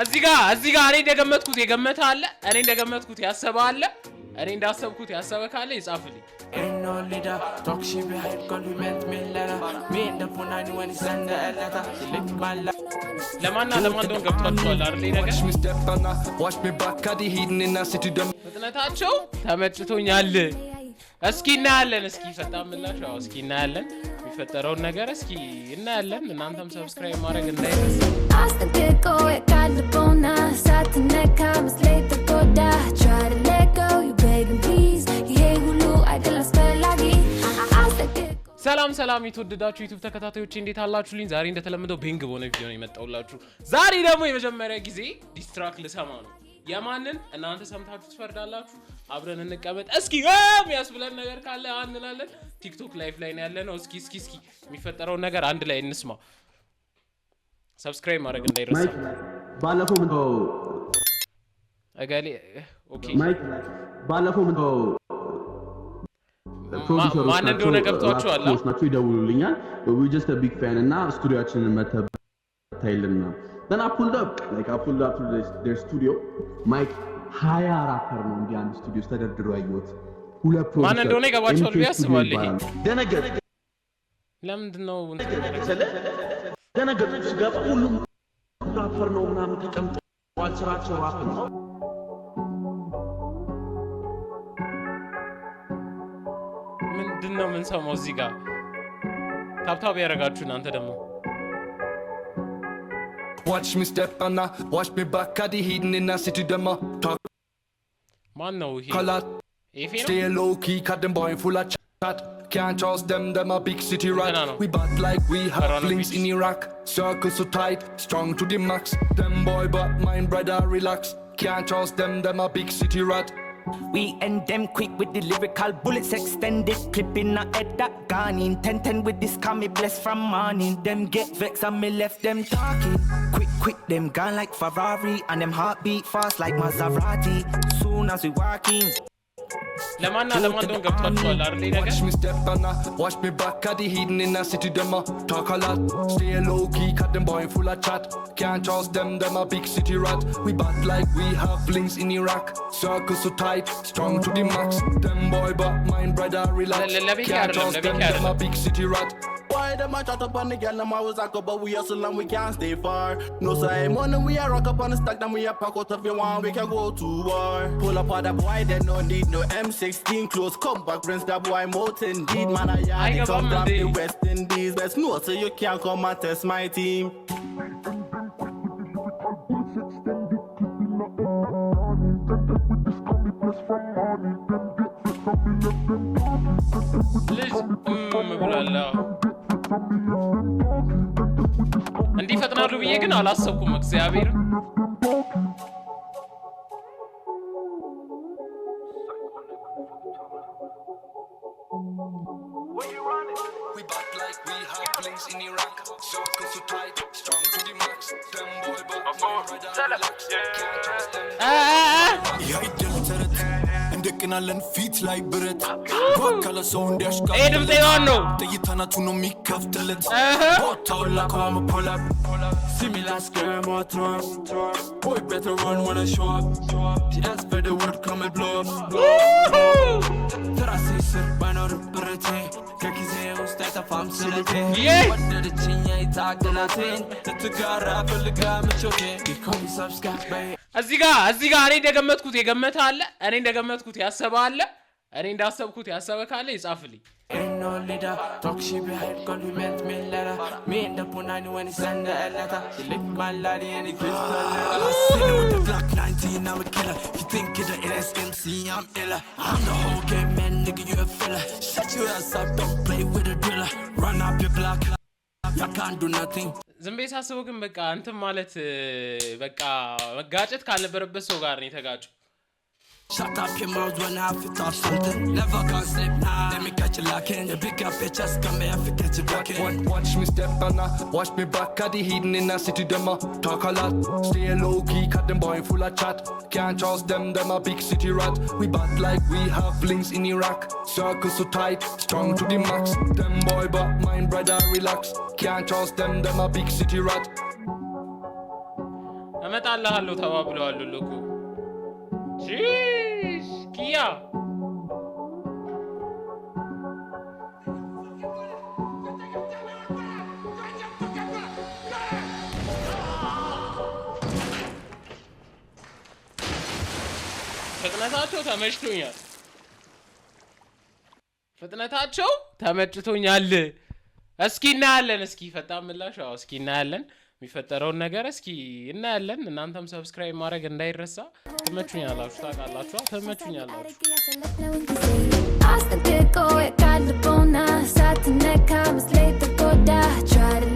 እዚህ ጋር እኔ እንደገመትኩት የገመተ አለ እኔ እንደገመትኩት ያሰበ አለ እኔ እንዳሰብኩት ያሰበ ካለ ይጻፍልኝ ለማን እንደሆነ ገብቷቸዋል አይደል ነገር ፍጥነታቸው ተመጭቶኛል እስኪ እናያለን እስኪ ፈጣምላሽ እስኪ እናያለን የሚፈጠረውን ነገር እስኪ እናያለን እናንተም ሰብስክራይብ ማድረግ እንዳይረሳ አስተቀቆ የካልቦና ሳትነካ መስሌት ተቆዳ try to let go you begging please ይሄ ሁሉ አይደል አስፈላጊ ሰላም የተወደዳችሁ ዩቲዩብ ተከታታዮች እንዴት አላችሁልኝ ዛሬ እንደተለመደው ቤንግ በሆነ ቪዲዮ ነው የመጣሁላችሁ ዛሬ ደግሞ የመጀመሪያ ጊዜ ዲስትራክት ልሰማ ነው የማንን እናንተ ሰምታችሁ ትፈርዳላችሁ አብረን እንቀመጥ እስኪ የሚያስብለን ነገር ካለ አንላለን ቲክቶክ ላይቭ ላይ ነው ያለነው እስኪ የሚፈጠረው ነገር አንድ ላይ እንስማ ሰብስክራይብ ማድረግ እንዳይረሳ ባለፈው ምን አጋሊ ኦኬ ባለፈው ምን ማን እንደሆነ ገብቷችኋል ናቸው ይደውሉልኛል we just a big fan እና ስቱዲዮአችንን መተታይልና then I pulled up to their studio Mike higher rapper ነው እንዴ አንድ ስቱዲዮ ተደርድሮ ያዩት ሁለት ፕሮጀክት ማን እንደሆነ ይገባችኋል ቢያስባል ይሄ ደነገጥ ለምንድነው ደነገጥ ሲገባ ሁሉም ራፐር ነው ምናምን ተቀምጠዋል ስራቸው ራፕ ነው ምንድነው ምን ሰማው እዚህ ጋር ታብታብ ያረጋችሁ እናንተ ደግሞ Watch me step on watch me back at the hidden in the city them talk man no he stay low key cut them boy full of chat can't trust them a big city rat we bad like we have links in Iraq circle so tight strong to the max them boy but mine brother relax can't trust them a big city rat we end them quick with the lyrical bullets extended clip in a head that gone in 10-10 with this can me blessed from morning them get vexed and me left them talking quick them gone like Ferrari and them heartbeat fast like Maserati soon as we walk in ለማን እንደሆነ ገብቷችኋል አይደል ነገር watch me step on watch me back at the hidden in the city them talk a lot stay low key cut them boy full of chat can't trust them a big city rat we bad like we have links in Iraq circle so tight strong to the max them boy but mine brother relax can't trust them a big city rat why them a chat up on the girl them always talk about we hustle and we can't stay far no say money we a rock up on the stack them we a pack out if you want we can go to war pull up on the boy they no need no M16 close come back rinse that boy mountain deed man I come from the West Indies best no so you can't come and test my team እንዲህ ፈጥናሉ ብዬ ግን አላሰብኩም እግዚአብሔር we bad like we have links in Iraq circle so tight strong to the max them boy but my brother relax can't trust them እንደቅናለን ፊት ላይ ብረት ወከለ ሰው እንዲያሽቃ ነው ጥይታናቱ ነው የሚከፍትለት ቦታው ላቆም pull up see me last girl more throw boy better run when I show up yes for the word come and blow up trust is banner ብረቴ ከጊዜ ውስጥ አይጠፋም ስለቴ ወደደችኝ አይታገላቴን ልትጋራ ፈልጋ ምቾቴ ቢኮም ሰብስክራይብ እዚህ ጋር እኔ እንደገመትኩት የገመተ አለ እኔ እንደገመትኩት ያሰበ አለ እኔ እንዳሰብኩት ያሰበ ካለ ይጻፍልኝ no leader talk she behind compliment me letter me in the punani when he send the letter she lick my lady and he crystal letter with the black 19 I'm a killer you think you're the SMC I'm illa I'm the whole game man nigga you a filler shut your ass up don't play with a driller run up your block you can't do nothing ዝም ቤት ሳስበው ግን በቃ አንተ ማለት በቃ መጋጨት ካልነበረበት ሰው ጋር ነው የተጋጨው Shut up your mouth when I fit off something. Never gonna sleep now. Let me catch you lacking. You pick up your chest, come here, I catch you rocking. Watch me step and watch me back at the hidden in the city. Them talk a lot, stay low key, cut them boy full of chat. Can't trust them a big city rat. We bad like we have links in Iraq. Circle so tight, strong to the max. Them boy but mine brother relax. Can't trust them a big city rat. አመጣልሃለሁ ተባብለዋል ሎኮ ጂስ ኪያ ፍጥነታቸው ተመችቶኛል እስኪ እናያለን እስኪ ፈጣን ምላሽ አዎ እስኪ እናያለን የሚፈጠረውን ነገር እስኪ እናያለን እናንተም ሰብስክራይብ ማድረግ እንዳይረሳ ተመችቶኛላችሁ ታውቃላችሁ ተመችቶኛላችሁ Try to